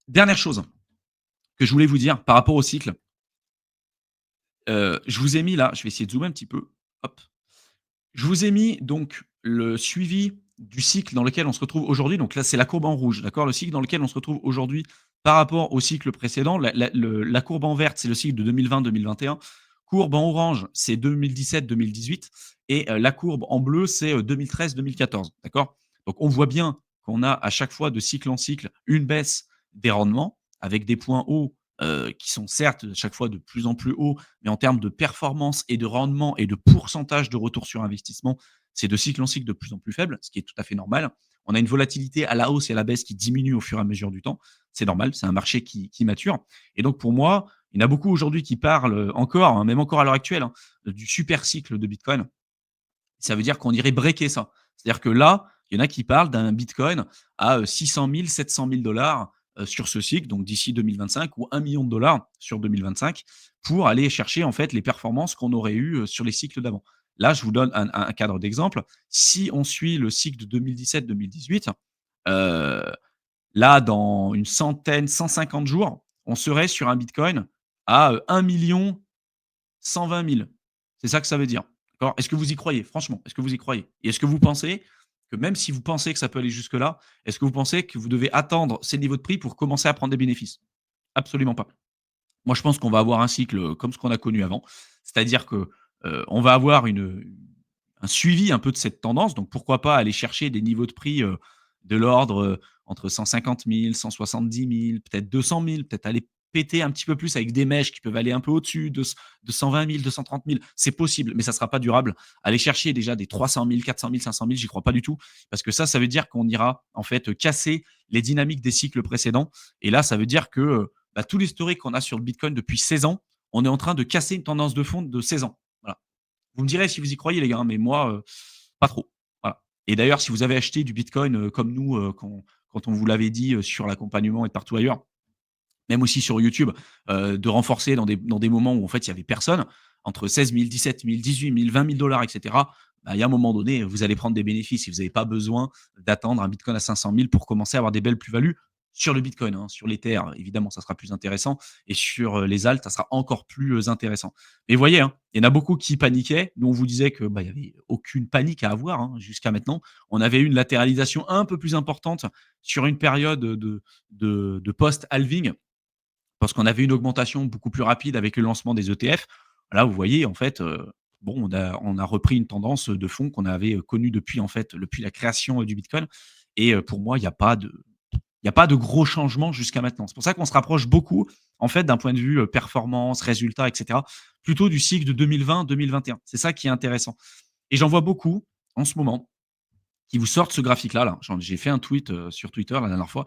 Dernière chose que je voulais vous dire par rapport au cycle, je vous ai mis là, je vais essayer de zoomer un petit peu, hop. Je vous ai mis donc le suivi du cycle dans lequel on se retrouve aujourd'hui. Donc là, c'est la courbe en rouge, d'accord? Le cycle dans lequel on se retrouve aujourd'hui par rapport au cycle précédent. La courbe en verte, c'est le cycle de 2020-2021. Courbe en orange, c'est 2017-2018 et la courbe en bleu, c'est, 2013-2014, d'accord? Donc on voit bien qu'on a à chaque fois de cycle en cycle une baisse des rendements avec des points hauts, qui sont certes à chaque fois de plus en plus hauts, mais en termes de performance et de rendement et de pourcentage de retour sur investissement, c'est de cycle en cycle de plus en plus faible, ce qui est tout à fait normal. On a une volatilité à la hausse et à la baisse qui diminue au fur et à mesure du temps. C'est normal, c'est un marché qui mature. Et donc pour moi, il y en a beaucoup aujourd'hui qui parlent encore, hein, même encore à l'heure actuelle, hein, du super cycle de Bitcoin. Ça veut dire qu'on irait breaker ça. C'est-à-dire que là, il y en a qui parlent d'un Bitcoin à 600 000, 700 000 sur ce cycle, donc d'ici 2025, ou 1 million de dollars sur 2025, pour aller chercher en fait les performances qu'on aurait eues sur les cycles d'avant. Là, je vous donne un cadre d'exemple. Si on suit le cycle de 2017-2018, euh, là, dans une centaine, 150 jours, on serait sur un Bitcoin à 1 120 000. C'est ça que ça veut dire. D'accord. Est-ce que vous y croyez? Franchement, est-ce que vous y croyez? Et est-ce que vous pensez que même si vous pensez que ça peut aller jusque-là, est-ce que vous pensez que vous devez attendre ces niveaux de prix pour commencer à prendre des bénéfices? Absolument pas. Moi, je pense qu'on va avoir un cycle comme ce qu'on a connu avant. C'est-à-dire que, on va avoir un suivi un peu de cette tendance. Donc pourquoi pas aller chercher des niveaux de prix, de l'ordre, entre 150 000, 170 000, peut-être 200 000, peut-être aller péter un petit peu plus avec des mèches qui peuvent aller un peu au-dessus de 120 000, 230 000. C'est possible, mais ça sera pas durable. Aller chercher déjà des 300 000, 400 000, 500 000, j'y crois pas du tout parce que ça veut dire qu'on ira en fait, casser les dynamiques des cycles précédents et là, ça veut dire que, bah, tout l'historique qu'on a sur le bitcoin depuis 16 ans, on est en train de casser une tendance de fond de 16 ans. Voilà. Vous me direz si vous y croyez les gars, hein, mais moi, pas trop. Voilà. Et d'ailleurs, si vous avez acheté du bitcoin, comme nous, quand on vous l'avait dit, sur l'accompagnement et partout ailleurs, même aussi sur YouTube, de renforcer dans des moments où en fait il y avait personne, entre 16 000, 17 000, 18 000, 20 000 et cetera, bah, il y a un moment donné, vous allez prendre des bénéfices et vous n'avez pas besoin d'attendre un bitcoin à 500 000 pour commencer à avoir des belles plus-values sur le bitcoin, hein. Sur l'Ether, évidemment, ça sera plus intéressant et sur, les alts, ça sera encore plus, intéressant. Mais vous voyez, hein, il y en a beaucoup qui paniquaient. Nous, on vous disait que, bah, il y avait aucune panique à avoir, hein, jusqu'à maintenant. On avait eu une latéralisation un peu plus importante sur une période, de post-halving parce qu'on avait une augmentation beaucoup plus rapide avec le lancement des ETF. Là, vous voyez, en fait, bon, on a repris une tendance de fond qu'on avait, connue depuis, en fait, depuis la création, du bitcoin et pour moi, il y a pas de gros changements jusqu'à maintenant. C'est pour ça qu'on se rapproche beaucoup, en fait, d'un point de vue, performance, résultats et cetera, plutôt du cycle de 2020-2021. C'est ça qui est intéressant et j'en vois beaucoup, en ce moment, qui vous sortent ce graphique-là, là. J'ai fait un tweet, sur Twitter la dernière fois,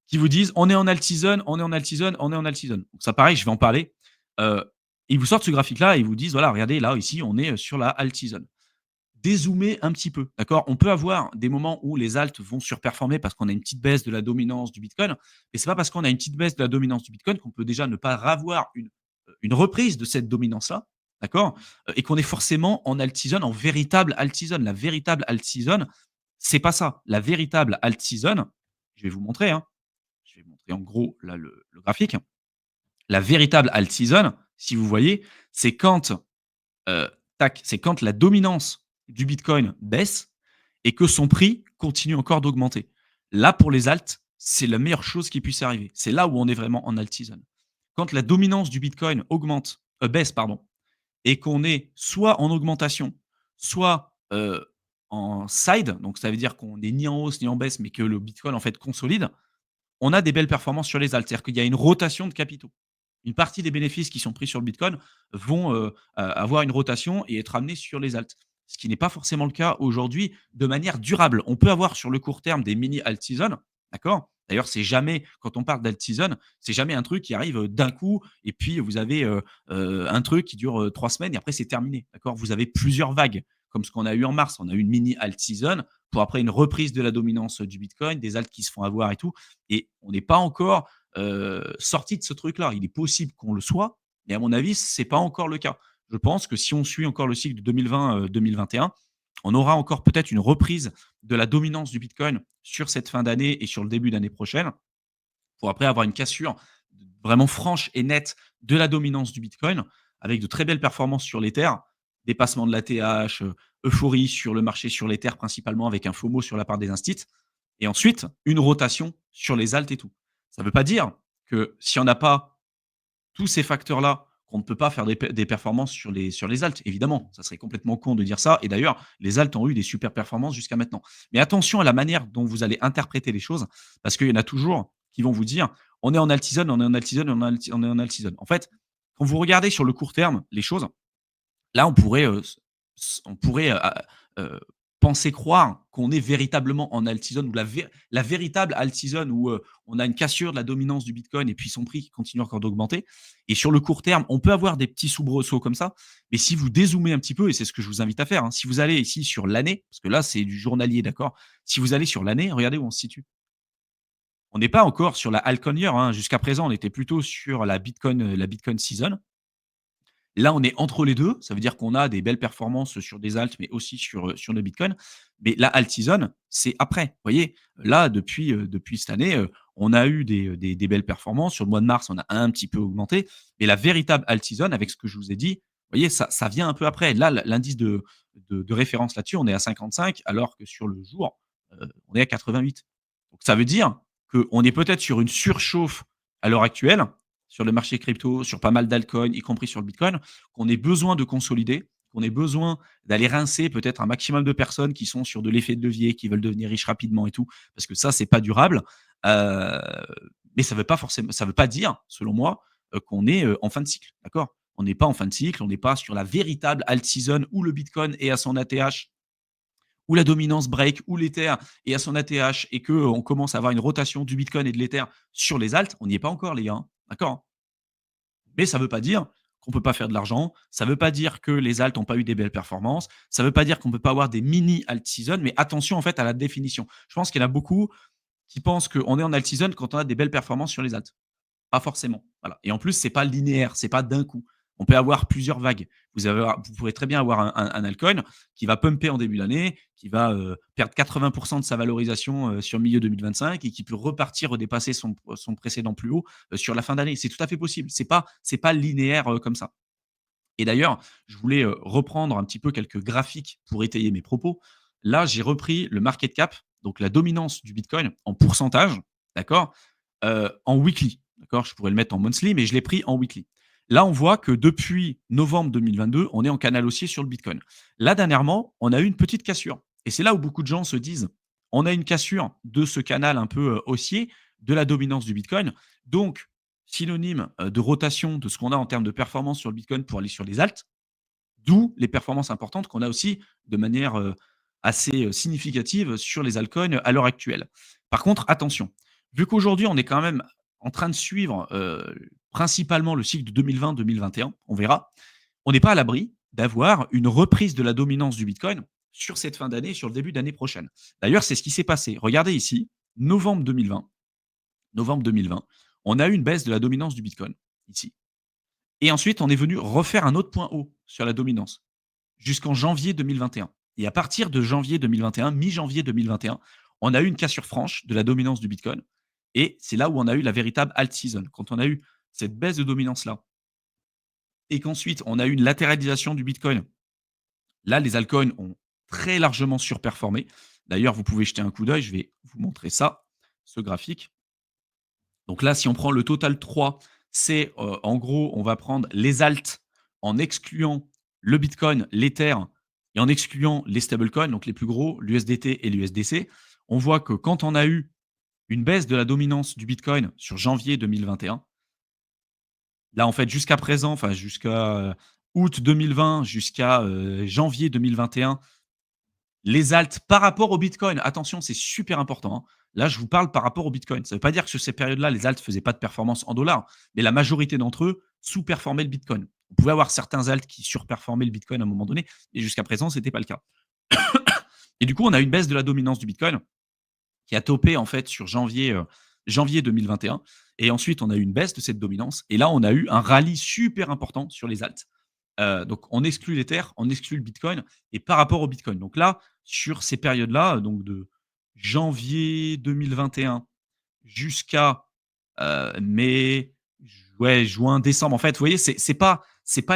qui vous disent: «On est en alt season, on est en alt season, on est en alt season». Donc ça pareil, je vais en parler. Heu, Ils vous sortent ce graphique-là et ils vous disent: «Voilà, regardez là, ici, on est, sur la alt season». Dézoomer un petit peu, d'accord? On peut avoir des moments où les alts vont surperformer parce qu'on a une petite baisse de la dominance du bitcoin, mais c'est pas parce qu'on a une petite baisse de la dominance du bitcoin qu'on peut déjà ne pas avoir une reprise de cette dominance-là, d'accord? Et qu'on est forcément en alt season, en véritable alt season. La véritable alt season, c'est pas ça. La véritable alt season, je vais vous montrer, hein. Je vais montrer en gros là le graphique. La véritable alt season, si vous voyez, c'est quand, heu, c'est quand la dominance du bitcoin baisse et que son prix continue encore d'augmenter. Là, pour les alts, c'est la meilleure chose qui puisse arriver. C'est là où on est vraiment en alt season. Quand la dominance du bitcoin baisse pardon, et qu'on est soit en augmentation, soit, en side, donc ça veut dire qu'on n'est ni en hausse ni en baisse, mais que le bitcoin en fait consolide, on a des belles performances sur les alts. C'est-à-dire qu'il y a une rotation de capitaux. Une partie des bénéfices qui sont pris sur le Bitcoin vont avoir une rotation et être amenés sur les alts. Ce qui n'est pas forcément le cas aujourd'hui de manière durable. On peut avoir sur le court terme des mini alt season, d'accord. D'ailleurs, c'est jamais, quand on parle d'alt season, c'est jamais un truc qui arrive d'un coup et puis vous avez un truc qui dure 3 semaines et après c'est terminé. D'accord. Vous avez plusieurs vagues, comme ce qu'on a eu en mars. On a eu une mini alt season pour après une reprise de la dominance du Bitcoin, des alts qui se font avoir et tout. Et on n'est pas encore sorti de ce truc-là. Il est possible qu'on le soit, mais à mon avis, c'est pas encore le cas. Je pense que si on suit encore le cycle de 2020-2021, on aura encore peut-être une reprise de la dominance du Bitcoin sur cette fin d'année et sur le début d'année prochaine. pour après avoir une cassure vraiment franche et nette de la dominance du Bitcoin, avec de très belles performances sur l'Ether, dépassement de l'ATH, euphorie sur le marché sur l'Ether principalement avec un FOMO sur la part des instits et ensuite une rotation sur les alts et tout. Ça ne veut pas dire que si on n'a pas tous ces facteurs-là, qu'on ne peut pas faire des performances sur les alts. Évidemment, ça serait complètement con de dire ça et d'ailleurs, les alts ont eu des super performances jusqu'à maintenant. Mais attention à la manière dont vous allez interpréter les choses, parce qu'il y en a toujours qui vont vous dire: «On est en alt season, on est en alt season, on est en alt season». En fait, quand vous regardez sur le court terme les choses, là, on pourrait, penser croire qu'on est véritablement en alt season ou la véritable alt season où, on a une cassure de la dominance du bitcoin et puis son prix qui continue encore d'augmenter et sur le court terme, on peut avoir des petits soubresauts comme ça, mais si vous dézoomez un petit peu et c'est ce que je vous invite à faire, hein, si vous allez ici sur l'année, parce que là, c'est du journalier, d'accord? Si vous allez sur l'année, regardez où on se situe. On n'est pas encore sur la altcoin year, hein. Jusqu'à présent, on était plutôt sur la bitcoin season. Là, on est entre les 2. Ça veut dire qu'on a des belles performances sur des alts, mais aussi sur le bitcoin. Mais la alt season, c'est après. Vous voyez? Là, depuis cette année, on a eu des belles performances. Sur le mois de mars, on a un petit peu augmenté. Mais la véritable alt season, avec ce que je vous ai dit, vous voyez, ça vient un peu après. Là, l'indice de référence là-dessus, on est à 55, alors que sur le jour, on est à 88. Donc ça veut dire qu'on est peut-être sur une surchauffe à l'heure actuelle, sur le marché crypto, sur pas mal d'altcoins, y compris sur le bitcoin, qu'on ait besoin de consolider, qu'on ait besoin d'aller rincer peut-être un maximum de personnes qui sont sur de l'effet de levier, qui veulent devenir riches rapidement et tout, parce que ça, c'est pas durable. Heu, mais ça veut pas dire, selon moi, qu'on est, en fin de cycle, d'accord? On n'est pas en fin de cycle, on n'est pas sur la véritable alt season où le bitcoin est à son ATH, où la dominance break, où l'Ether est à son ATH et qu'on commence à avoir une rotation du bitcoin et de l'Ether sur les alts. On n'y est pas encore les gars, hein, d'accord? Mais ça ne veut pas dire qu'on ne peut pas faire de l'argent. Ça ne veut pas dire que les alts n'ont pas eu des belles performances. Ça ne veut pas dire qu'on ne peut pas avoir des mini alt season. Mais attention en fait à la définition. Je pense qu'il y en a beaucoup qui pensent qu'on est en alt season quand on a des belles performances sur les alts. Pas forcément, voilà et en plus, c'est pas linéaire, c'est pas d'un coup. On peut avoir plusieurs vagues. Vous pourrez très bien avoir un altcoin qui va pumper en début d'année, qui va, perdre 80 de sa valorisation, sur le milieu 2025 et qui peut repartir redépasser son précédent plus haut, sur la fin d'année. C'est tout à fait possible. C'est pas linéaire, comme ça et d'ailleurs, je voulais, reprendre un petit peu quelques graphiques pour étayer mes propos. Là, j'ai repris le market cap, donc la dominance du bitcoin en pourcentage, d'accord? En weekly, d'accord? Je pourrais le mettre en monthly, mais je l'ai pris en weekly. Là, on voit que depuis novembre 2022, on est en canal haussier sur le bitcoin. Là, dernièrement, on a eu une petite cassure et c'est là où beaucoup de gens se disent: «On a une cassure de ce canal un peu, haussier, de la dominance du bitcoin, donc synonyme, de rotation de ce qu'on a en termes de performance sur le bitcoin pour aller sur les alts». D'où les performances importantes qu'on a aussi de manière, assez, significative sur les altcoins à l'heure actuelle. Par contre, attention, vu qu'aujourd'hui on est quand même en train de suivre, principalement le cycle de 2020-2021, on verra. On n'est pas à l'abri d'avoir une reprise de la dominance du bitcoin sur cette fin d'année et sur le début d'année prochaine. D'ailleurs, c'est ce qui s'est passé. Regardez ici, novembre 2020, novembre 2020, on a eu une baisse de la dominance du bitcoin, ici. Et ensuite, on est venu refaire un autre point haut sur la dominance jusqu'en janvier 2021. Et à partir de janvier 2021, mi-janvier 2021, on a eu une cassure franche de la dominance du Bitcoin. Et c'est là où on a eu la véritable alt season. Quand on a eu cette baisse de dominance-là et qu'ensuite on a eu une latéralisation du Bitcoin, là, les altcoins ont très largement surperformé. D'ailleurs, vous pouvez jeter un coup d'œil. Je vais vous montrer ça, ce graphique. Donc là, si on prend le total 3, c'est, en gros, on va prendre les alts en excluant le Bitcoin, l'Ether et en excluant les stablecoins, donc les plus gros, l'USDT et l'USDC. On voit que quand on a eu une baisse de la dominance du Bitcoin sur janvier 2021, là, en fait, jusqu'à présent, enfin jusqu'à, août 2020 jusqu'à, janvier 2021, les alts par rapport au Bitcoin, attention, c'est super important, hein. Là, je vous parle par rapport au Bitcoin. Ça ne veut pas dire que sur ces périodes-là, les alts ne faisaient pas de performance en dollars, mais la majorité d'entre eux sous-performaient le Bitcoin. Vous pouvez avoir certains alts qui surperformaient le Bitcoin à un moment donné, et jusqu'à présent, ce n'était pas le cas. Et du coup, on a une baisse de la dominance du Bitcoin qui a topé en fait sur janvier 2021. Et ensuite, on a eu une baisse de cette dominance. Et là, on a eu un rallye super important sur les alts. Donc, on exclut l'Ether, on exclut le Bitcoin et par rapport au Bitcoin. Donc là, sur ces périodes-là, donc de janvier 2021 jusqu'à mai, ouais, juin, décembre. En fait, vous voyez, c'est pas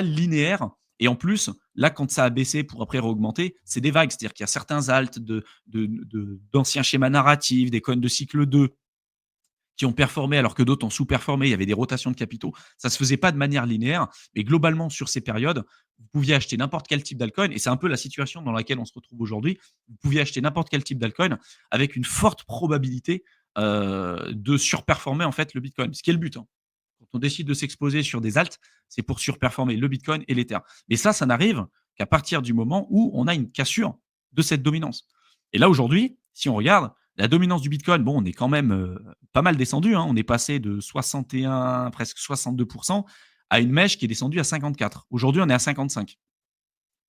linéaire et en plus, là, quand ça a baissé pour après réaugmenter, c'est des vagues. C'est-à-dire qu'il y a certains alts d'anciens schémas narratifs, des coins de cycle 2 qui ont performé alors que d'autres ont sous-performé. Il y avait des rotations de capitaux. Ça se faisait pas de manière linéaire, mais globalement, sur ces périodes, vous pouviez acheter n'importe quel type d'altcoin et c'est un peu la situation dans laquelle on se retrouve aujourd'hui. Vous pouviez acheter n'importe quel type d'altcoin avec une forte probabilité de surperformer en fait le Bitcoin. Ce qui est le but, hein. Quand on décide de s'exposer sur des alts, c'est pour surperformer le Bitcoin et l'Ether. Mais ça n'arrive qu'à partir du moment où on a une cassure de cette dominance. Et là, aujourd'hui, si on regarde, la dominance du Bitcoin, bon, on est quand même pas mal descendu, hein. On est passé de 61, presque 62% à une mèche qui est descendue à 54. Aujourd'hui, on est à 55.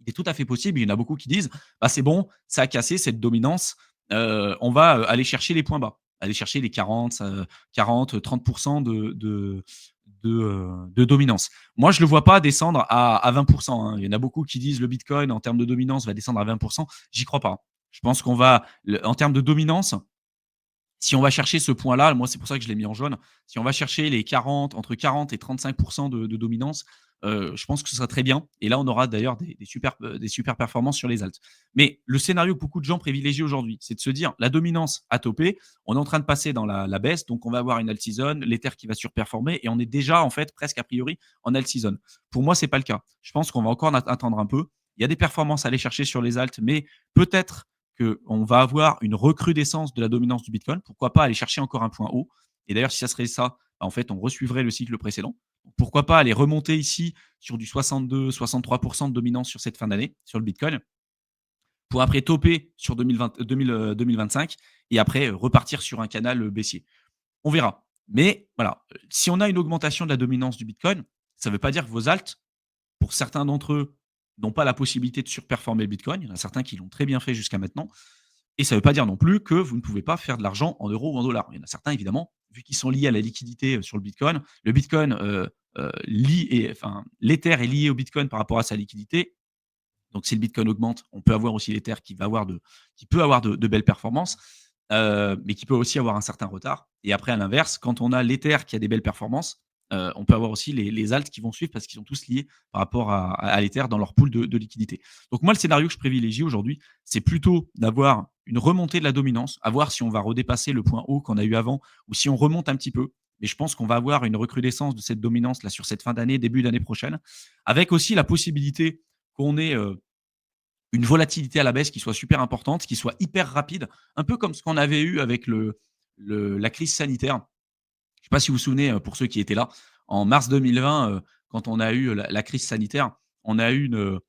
Il est tout à fait possible, il y en a beaucoup qui disent bah, c'est bon, ça a cassé cette dominance, on va aller chercher les points bas, aller chercher les 40, 40, 30% de dominance. Moi, je ne le vois pas descendre à 20%, hein. Il y en a beaucoup qui disent le Bitcoin en termes de dominance va descendre à 20%. J'y crois pas. Je pense qu'on va, en termes de dominance, si on va chercher ce point-là, moi, c'est pour ça que je l'ai mis en jaune. Si on va chercher les 40, entre 40 et 35 de dominance, je pense que ce sera très bien. Et là, on aura d'ailleurs des super performances sur les alts. Mais le scénario que beaucoup de gens privilégient aujourd'hui, c'est de se dire la dominance a topé, on est en train de passer dans la baisse, donc on va avoir une alt season, l'Ether qui va surperformer, et on est déjà en fait presque a priori en alt season. Pour moi, c'est pas le cas. Je pense qu'on va encore attendre un peu. Il y a des performances à aller chercher sur les alts, mais peut-être qu'on va avoir une recrudescence de la dominance du Bitcoin. Pourquoi pas aller chercher encore un point haut. Et d'ailleurs, si ça serait ça, bah, en fait, on resuivrait le cycle précédent. Pourquoi pas aller remonter ici sur du 62-63% de dominance sur cette fin d'année, sur le Bitcoin, pour après toper sur 2025 et après repartir sur un canal baissier. On verra. Mais voilà, si on a une augmentation de la dominance du Bitcoin, ça ne veut pas dire que vos alts, pour certains d'entre eux, n'ont pas la possibilité de surperformer le Bitcoin. Il y en a certains qui l'ont très bien fait jusqu'à maintenant. Et ça ne veut pas dire non plus que vous ne pouvez pas faire de l'argent en euros ou en dollars. Il y en a certains, évidemment, vu qu'ils sont liés à la liquidité sur le Bitcoin enfin, l'Ether est lié au Bitcoin par rapport à sa liquidité. Donc, si le Bitcoin augmente, on peut avoir aussi l'Ether qui peut avoir de belles performances, mais qui peut aussi avoir un certain retard. Et après, à l'inverse, quand on a l'Ether qui a des belles performances, on peut avoir aussi les alts qui vont suivre parce qu'ils sont tous liés par rapport à l'Ether dans leur pool de liquidité. Donc, moi, le scénario que je privilégie aujourd'hui, c'est plutôt d'avoir une remontée de la dominance, à voir si on va redépasser le point haut qu'on a eu avant ou si on remonte un petit peu. Mais je pense qu'on va avoir une recrudescence de cette dominance là sur cette fin d'année, début d'année prochaine, avec aussi la possibilité qu'on ait une volatilité à la baisse qui soit super importante, qui soit hyper rapide, un peu comme ce qu'on avait eu avec la crise sanitaire. Je ne sais pas si vous vous souvenez, pour ceux qui étaient là, en mars 2020, quand on a eu la crise sanitaire, on a eu une,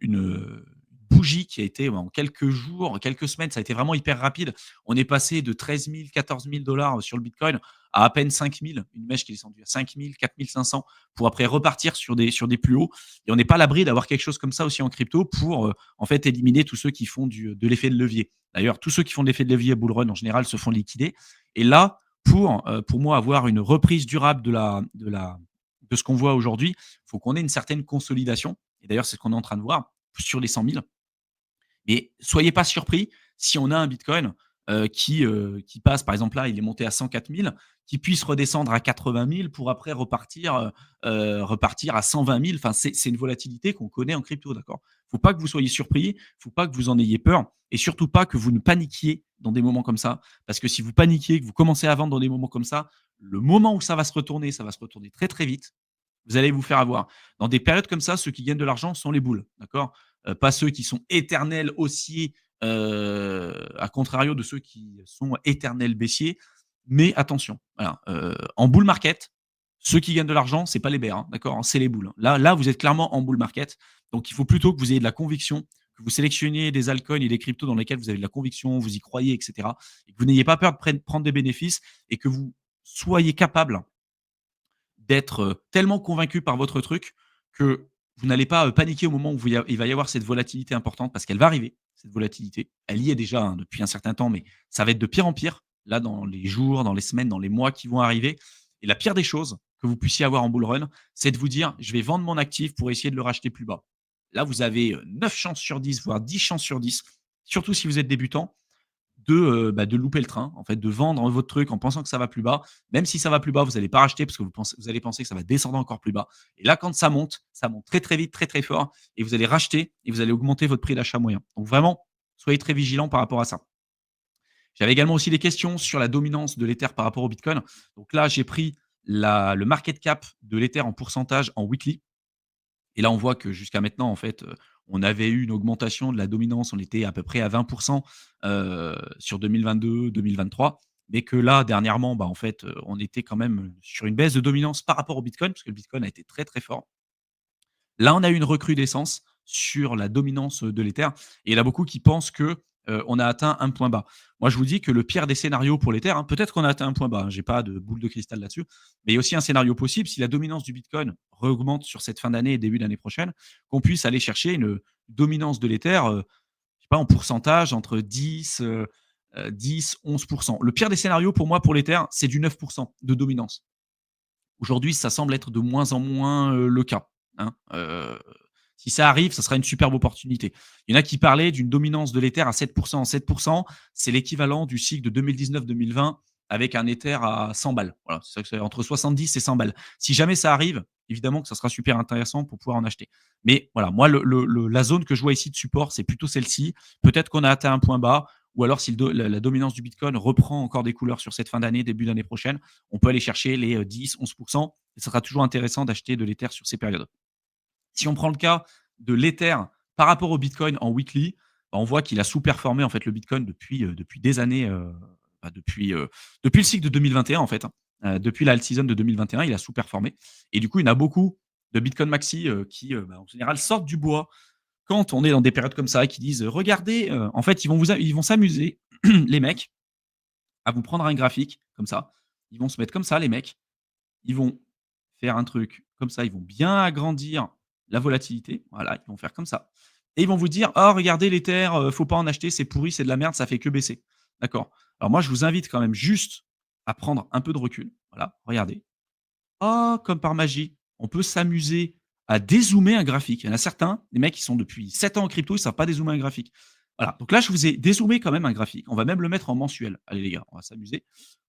une bougie qui a été en quelques jours, quelques semaines, ça a été vraiment hyper rapide. On est passé de 13 000, 14 000 dollars sur le Bitcoin à peine 5 000, une mèche qui est descendue à 5 000, 4 500 pour après repartir sur des plus hauts. Et on n'est pas à l'abri d'avoir quelque chose comme ça aussi en crypto pour en fait éliminer tous ceux qui font de l'effet de levier. D'ailleurs, tous ceux qui font de l'effet de levier à bull run en général se font liquider. Et là, pour moi, avoir une reprise durable de ce qu'on voit aujourd'hui, il faut qu'on ait une certaine consolidation. Et d'ailleurs, c'est ce qu'on est en train de voir sur les 100 000. Mais soyez pas surpris si on a un Bitcoin qui passe, par exemple là, il est monté à 104 000, qui puisse redescendre à 80 000 pour après repartir à 120 000. Enfin, c'est une volatilité qu'on connaît en crypto, d'accord. Il ne faut pas que vous soyez surpris, il ne faut pas que vous en ayez peur, et surtout pas que vous ne paniquiez dans des moments comme ça, parce que si vous paniquiez, que vous commencez à vendre dans des moments comme ça, le moment où ça va se retourner très très vite. Vous allez vous faire avoir. Dans des périodes comme ça, ceux qui gagnent de l'argent sont les boules, d'accord. Pas ceux qui sont éternels haussiers, à contrario de ceux qui sont éternels baissiers. Mais attention, voilà, en bull market, ceux qui gagnent de l'argent, c'est pas les bears, hein, d'accord, hein, c'est les boules. Là, vous êtes clairement en bull market. Donc, il faut plutôt que vous ayez de la conviction, que vous sélectionniez des altcoins et des cryptos dans lesquels vous avez de la conviction, vous y croyez, etc. Et que vous n'ayez pas peur de prendre des bénéfices et que vous soyez capable d'être tellement convaincu par votre truc que vous n'allez pas paniquer au moment où il va y avoir cette volatilité importante parce qu'elle va arriver, cette volatilité. Elle y est déjà hein, depuis un certain temps, mais ça va être de pire en pire, là, dans les jours, dans les semaines, dans les mois qui vont arriver. Et la pire des choses que vous puissiez avoir en bull run, c'est de vous dire, je vais vendre mon actif pour essayer de le racheter plus bas. Là, vous avez 9 chances sur 10, voire 10 chances sur 10, surtout si vous êtes débutant, de louper le train, en fait, de vendre votre truc en pensant que ça va plus bas. Même si ça va plus bas, vous allez pas racheter parce que vous allez penser que ça va descendre encore plus bas. Et là, quand ça monte très, très vite, très, très fort et vous allez racheter et vous allez augmenter votre prix d'achat moyen. Donc vraiment, soyez très vigilants par rapport à ça. J'avais également aussi des questions sur la dominance de l'Ether par rapport au Bitcoin. Donc là, j'ai pris le market cap de l'Ether en pourcentage en weekly. Et là, on voit que jusqu'à maintenant, en fait, on avait eu une augmentation de la dominance. On était à peu près à 20 sur 2022-2023. Mais que là, dernièrement, bah, en fait, on était quand même sur une baisse de dominance par rapport au Bitcoin, parce que le Bitcoin a été très, très fort. Là, on a eu une recrudescence sur la dominance de l'Ether et il y en a beaucoup qui pensent que, on a atteint un point bas. Moi, je vous dis que le pire des scénarios pour l'Ether, hein, peut-être qu'on a atteint un point bas, hein, j'ai pas de boule de cristal là-dessus, mais il y a aussi un scénario possible si la dominance du Bitcoin augmente sur cette fin d'année et début d'année prochaine, qu'on puisse aller chercher une dominance de l'Ether, je sais pas, en pourcentage entre 10-11. Le pire des scénarios pour moi, pour l'Ether, c'est du 9 de dominance. Aujourd'hui, ça semble être de moins en moins, le cas, hein. Si ça arrive, ça sera une superbe opportunité. Il y en a qui parlaient d'une dominance de l'Ether à 7 7 c'est l'équivalent du cycle de 2019-2020 avec un Ether à 100 balles. Voilà, c'est ça que c'est entre 70 et 100 balles. Si jamais ça arrive, évidemment que ça sera super intéressant pour pouvoir en acheter. Mais voilà, moi, la zone que je vois ici de support, c'est plutôt celle-ci. Peut-être qu'on a atteint un point bas ou alors si la dominance du Bitcoin reprend encore des couleurs sur cette fin d'année, début d'année prochaine, on peut aller chercher les 10-11 et ça sera toujours intéressant d'acheter de l'Ether sur ces périodes. Si on prend le cas de l'Ether par rapport au Bitcoin en weekly, bah, on voit qu'il a sous-performé en fait le Bitcoin depuis des années, bah, depuis le cycle de 2021 en fait, hein. Depuis la alt season de 2021, il a sous-performé et du coup, il y en a beaucoup de Bitcoin maxi, qui, bah, en général sortent du bois quand on est dans des périodes comme ça, qui disent: «Regardez», en fait, ils vont s'amuser les mecs à vous prendre un graphique comme ça. Ils vont se mettre comme ça les mecs, ils vont faire un truc comme ça, ils vont bien agrandir la volatilité. Voilà, ils vont faire comme ça et ils vont vous dire: «Oh regardez l'Ether, faut pas en acheter, c'est pourri, c'est de la merde, ça fait que baisser». D'accord. Alors moi, je vous invite quand même juste à prendre un peu de recul. Voilà, regardez. Oh, comme par magie, on peut s'amuser à dézoomer un graphique. Il y en a certains, des mecs qui sont depuis 7 ans en crypto, ils savent pas dézoomer un graphique. Voilà, donc là, je vous ai dézoomé quand même un graphique. On va même le mettre en mensuel. Allez les gars, on va s'amuser.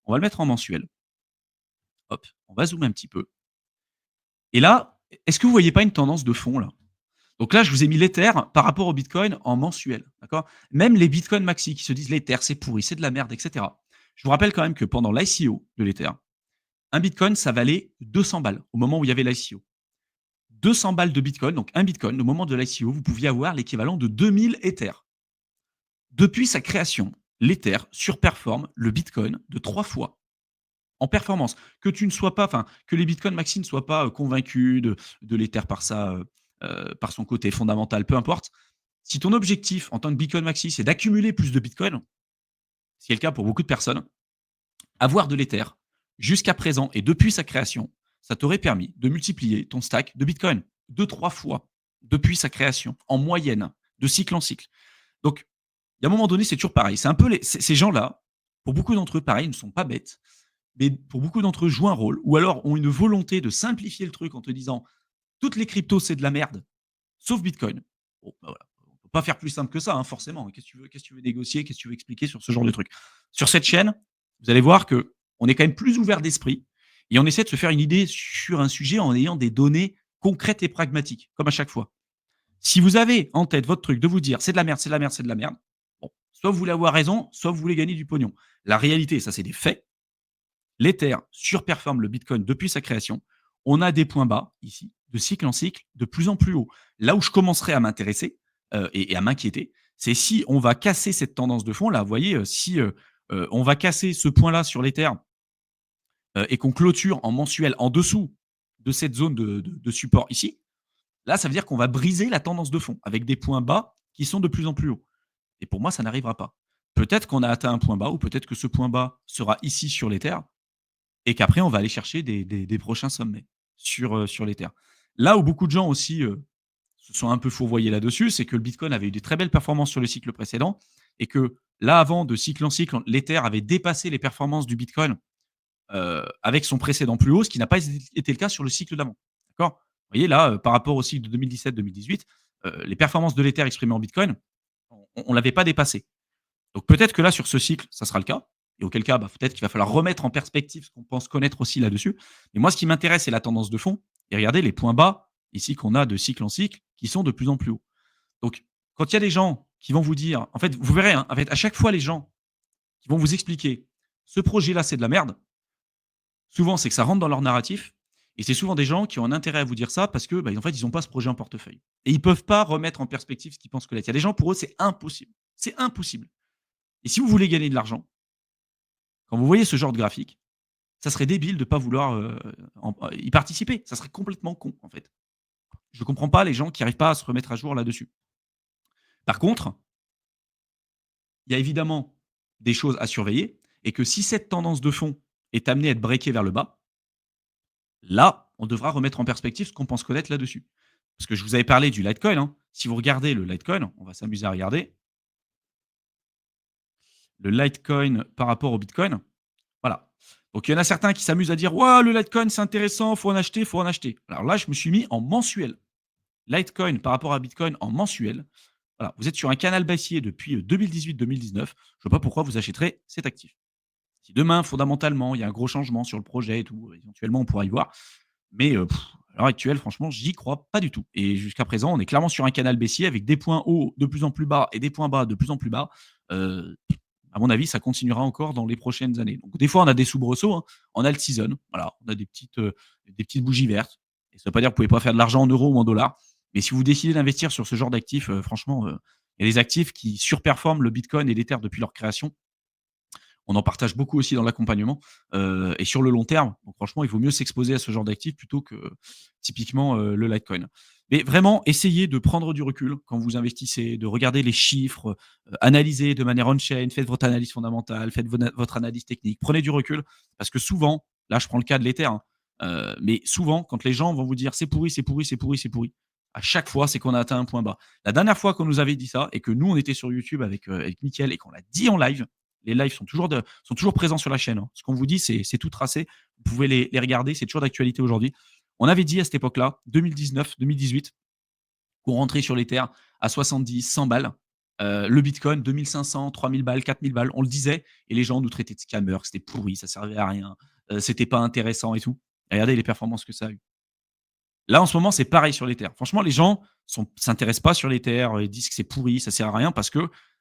On va le mettre en mensuel. Hop, on va zoomer un petit peu. Et là, est-ce que vous voyez pas une tendance de fond là? Donc là, je vous ai mis l'Ether par rapport au Bitcoin en mensuel, d'accord? Même les Bitcoin maxi qui se disent: «L'Ether, c'est pourri, c'est de la merde» et cetera. Je vous rappelle quand même que pendant l'ICO de l'Ether, un Bitcoin, ça valait 200 balles au moment où il y avait l'ICO. 200 balles de Bitcoin, donc un Bitcoin, au moment de l'ICO, vous pouviez avoir l'équivalent de 2000 Ethers. Depuis sa création, l'Ether surperforme le Bitcoin de 3 fois en performance. Que tu ne sois pas, enfin, que les Bitcoin maxi ne soient pas convaincus de l'Ether par son côté fondamental, peu importe. Si ton objectif en tant que Bitcoin maxi, c'est d'accumuler plus de Bitcoin, ce qui est le cas pour beaucoup de personnes, avoir de l'Ether jusqu'à présent et depuis sa création, ça t'aurait permis de multiplier ton stack de Bitcoin 2-3 fois depuis sa création, en moyenne, de cycle en cycle. Donc, il y a un moment donné, c'est toujours pareil. C'est un peu ces gens-là, pour beaucoup d'entre eux, pareil, ne sont pas bêtes, mais pour beaucoup d'entre eux, jouent un rôle ou alors ont une volonté de simplifier le truc en te disant toutes les cryptos, c'est de la merde, sauf Bitcoin. Bon, bah, voilà. On peut pas faire plus simple que ça, hein, forcément. Qu'est-ce que tu veux négocier? Qu'est-ce que tu veux expliquer sur ce genre de truc? Sur cette chaîne, vous allez voir que on est quand même plus ouvert d'esprit et on essaie de se faire une idée sur un sujet en ayant des données concrètes et pragmatiques, comme à chaque fois. Si vous avez en tête votre truc de vous dire: «C'est de la merde, c'est de la merde, c'est de la merde», bon, soit vous voulez avoir raison, soit vous voulez gagner du pognon. La réalité, ça c'est des faits, l'Ether surperforme le Bitcoin depuis sa création. On a des points bas ici, de cycle en cycle, de plus en plus haut. Là où je commencerai à m'intéresser, et à m'inquiéter, c'est si on va casser cette tendance de fond là, vous voyez, si, on va casser ce point-là sur l'Ether, et qu'on clôture en mensuel en dessous de cette zone de support ici, là, ça veut dire qu'on va briser la tendance de fond avec des points bas qui sont de plus en plus hauts. Et pour moi, ça n'arrivera pas. Peut-être qu'on a atteint un point bas ou peut-être que ce point bas sera ici sur l'Ether et qu'après on va aller chercher des prochains sommets sur l'Ether. Là où beaucoup de gens aussi, se sont un peu fourvoyés là-dessus, c'est que le Bitcoin avait eu des très belles performances sur le cycle précédent et que là, avant, de cycle en cycle, l'Ether avait dépassé les performances du Bitcoin, avec son précédent plus haut, ce qui n'a pas été le cas sur le cycle d'avant. D'accord? Vous voyez là, par rapport au cycle de 2017-2018, les performances de l'Ether exprimées en Bitcoin, on ne l'avait pas dépassé. Donc peut-être que là, sur ce cycle, ça sera le cas et auquel cas, bah, peut-être qu'il va falloir remettre en perspective ce qu'on pense connaître aussi là-dessus. Mais moi, ce qui m'intéresse, c'est la tendance de fond et regardez les points bas ici qu'on a de cycle en cycle qui sont de plus en plus hauts. Donc quand il y a des gens qui vont vous dire en fait, vous verrez, hein, en fait, à chaque fois, les gens qui vont vous expliquer: «Ce projet-là, c'est de la merde», souvent, c'est que ça rentre dans leur narratif et c'est souvent des gens qui ont un intérêt à vous dire ça parce que, bah, en fait, ils ont pas ce projet en portefeuille et ils peuvent pas remettre en perspective ce qu'ils pensent connaître. Il y a des gens, pour eux, c'est impossible. C'est impossible et si vous voulez gagner de l'argent, quand vous voyez ce genre de graphique, ça serait débile de ne pas vouloir, y participer. Ça serait complètement con, en fait. Je comprends pas les gens qui arrivent pas à se remettre à jour là-dessus. Par contre, il y a évidemment des choses à surveiller et que si cette tendance de fond est amenée à être breakée vers le bas, là, on devra remettre en perspective ce qu'on pense connaître là-dessus. Parce que je vous avais parlé du Litecoin, hein. Si vous regardez le Litecoin, on va s'amuser à regarder. Le Litecoin par rapport au Bitcoin, voilà. Donc il y en a certains qui s'amusent à dire: «Ouais, le Litecoin, c'est intéressant, faut en acheter, faut en acheter». Alors là, je me suis mis en mensuel. Litecoin par rapport à Bitcoin en mensuel. Voilà, vous êtes sur un canal baissier depuis 2018-2019. Je ne vois pas pourquoi vous achèterez cet actif. Si demain, fondamentalement, il y a un gros changement sur le projet et tout, éventuellement, on pourra y voir. Mais à l'heure actuelle, franchement, j'y crois pas du tout. Et jusqu'à présent, on est clairement sur un canal baissier avec des points hauts de plus en plus bas et des points bas de plus en plus bas. Heu, à mon avis, ça continuera encore dans les prochaines années. Donc des fois, on a des soubresauts, hein, en alt season. Voilà, on a des petites bougies vertes et ça ne veut pas dire que vous pouvez pas faire de l'argent en euros ou en dollars. Mais si vous décidez d'investir sur ce genre d'actifs, franchement, il y a des actifs qui surperforment le bitcoin et l'ether depuis leur création. On en partage beaucoup aussi dans l'accompagnement, et sur le long terme, donc franchement, il vaut mieux s'exposer à ce genre d'actifs plutôt que typiquement, le Litecoin. Mais vraiment, essayez de prendre du recul quand vous investissez, de regarder les chiffres, analysez de manière on-chain, faites votre analyse fondamentale, faites votre analyse technique. Prenez du recul parce que souvent, là, je prends le cas de l'Ether, hein, mais souvent, quand les gens vont vous dire: «C'est pourri, c'est pourri, c'est pourri, c'est pourri», à chaque fois, c'est qu'on a atteint un point bas. La dernière fois qu'on nous avait dit ça et que nous, on était sur YouTube avec Mickaël et qu'on l'a dit en live, les lives sont toujours présents sur la chaîne, hein. Ce qu'on vous dit, c'est tout tracé. Vous pouvez les regarder, c'est toujours d'actualité aujourd'hui. On avait dit à cette époque-là, 2019-2018, qu'on rentrait sur les terres à 70, 100 balles. Le bitcoin, 2500, 3000 balles, 4000 balles. On le disait et les gens nous traitaient de scammers, que c'était pourri, ça servait à rien, c'était pas intéressant et tout. Regardez les performances que ça a eu. Là, en ce moment, c'est pareil sur l'Ether. Franchement, les gens s'intéressent pas sur l'Ether, ils disent que c'est pourri, ça sert à rien parce que,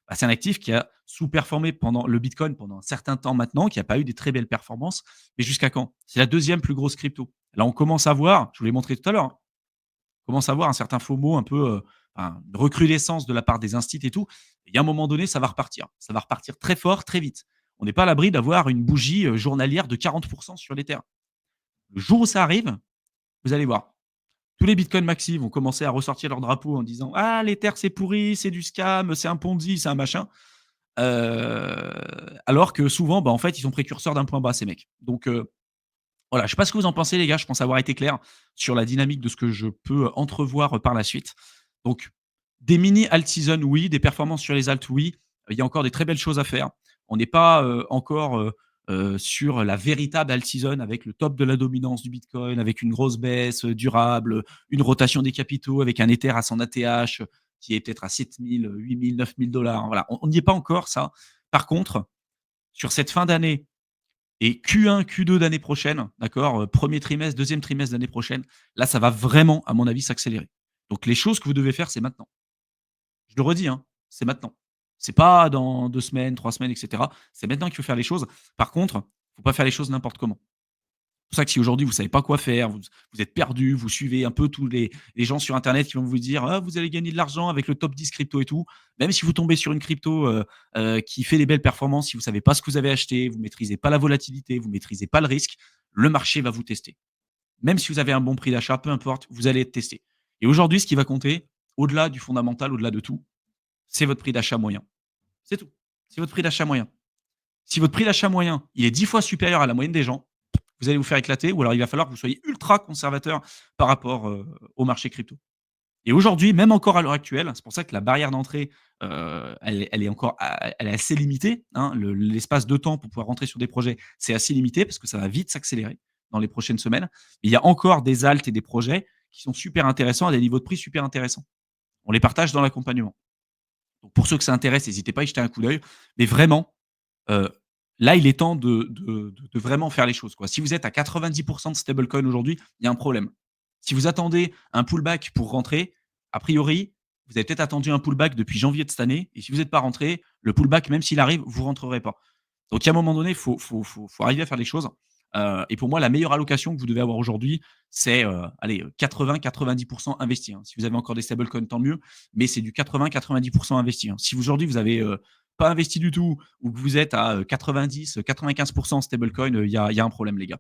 bah, c'est un actif qui a sous-performé pendant le bitcoin pendant un certain temps maintenant, qui a pas eu des très belles performances. Mais jusqu'à quand? C'est la deuxième plus grosse crypto. Là, on commence à voir, je vous l'ai montré tout à l'heure, hein, on commence à voir un certain FOMO un peu, une recrudescence de la part des instituts et tout. Il y a un moment donné, ça va repartir. Ça va repartir très fort, très vite. On n'est pas à l'abri d'avoir une bougie, journalière de 40 sur l'Ether. Le jour où ça arrive, vous allez voir. Tous les bitcoins maxi vont commencer à ressortir leur drapeau en disant: «Ah, l'Ether, c'est pourri, c'est du scam, c'est un Ponzi, c'est un machin». Heu, alors que souvent, bah, en fait, ils sont précurseurs d'un point bas, ces mecs. Donc voilà, je sais pas ce que vous en pensez les gars, je pense avoir été clair sur la dynamique de ce que je peux entrevoir, par la suite. Donc des mini alt season, oui, des performances sur les alts, oui. Il y a encore des très belles choses à faire. On n'est pas, encore, sur la véritable alt season avec le top de la dominance du bitcoin, avec une grosse baisse, durable, une rotation des capitaux, avec un Ether à son ATH, qui est peut-être à 7 000, 8 000, 9 000 $. Voilà, on n'y est pas encore ça. Par contre, sur cette fin d'année et Q1, Q2 d'année prochaine, d'accord, 1 trimestre, deuxième trimestre d'année prochaine, là, ça va vraiment, à mon avis, s'accélérer. Donc les choses que vous devez faire, c'est maintenant. Je le redis, hein, c'est maintenant. C'est pas dans 2 semaines, 3 semaines et cetera. C'est maintenant qu'il faut faire les choses. Par contre, il faut pas faire les choses n'importe comment. C'est pour ça que si aujourd'hui vous savez pas quoi faire, vous êtes perdu, vous suivez un peu tous les gens sur internet qui vont vous dire: «Ah, vous allez gagner de l'argent avec le top 10 crypto et tout». Même si vous tombez sur une crypto, qui fait des belles performances, si vous savez pas ce que vous avez acheté, vous maîtrisez pas la volatilité, vous maîtrisez pas le risque, le marché va vous tester. Même si vous avez un bon prix d'achat, peu importe, vous allez être testé. Et aujourd'hui, ce qui va compter, au-delà du fondamental, au-delà de tout, c'est votre prix d'achat moyen. C'est tout. C'est votre prix d'achat moyen. Si votre prix d'achat moyen, il est 10 fois supérieur à la moyenne des gens, vous allez vous faire éclater ou alors il va falloir que vous soyez ultra conservateur par rapport, au marché crypto. Et aujourd'hui, même encore à l'heure actuelle, c'est pour ça que la barrière d'entrée, elle est encore elle est assez limitée, hein. L'espace de temps pour pouvoir rentrer sur des projets, c'est assez limité parce que ça va vite s'accélérer dans les prochaines semaines. Il y a encore des alts et des projets qui sont super intéressants à des niveaux de prix super intéressants. On les partage dans l'accompagnement. Donc pour ceux que ça intéresse, n'hésitez pas à y jeter un coup d'œil. Mais vraiment, Heu, là, il est temps de vraiment faire les choses, quoi. Si vous êtes à 90 de stablecoin aujourd'hui, il y a un problème. Si vous attendez un pullback pour rentrer, a priori, vous avez peut-être attendu un pullback depuis janvier de cette année et si vous n'êtes pas rentré, le pullback, même s'il arrive, vous rentrerez pas. Donc, il y a un moment donné, il faut arriver à faire les choses. Et pour moi, la meilleure allocation que vous devez avoir aujourd'hui, c'est, allez, 80-90 investi, hein. Si vous avez encore des stablecoins, tant mieux, mais c'est du 80-90 investi, hein. Si aujourd'hui vous avez, pas investi du tout ou que vous êtes à, 90-95 en stablecoin, il y a un problème, les gars.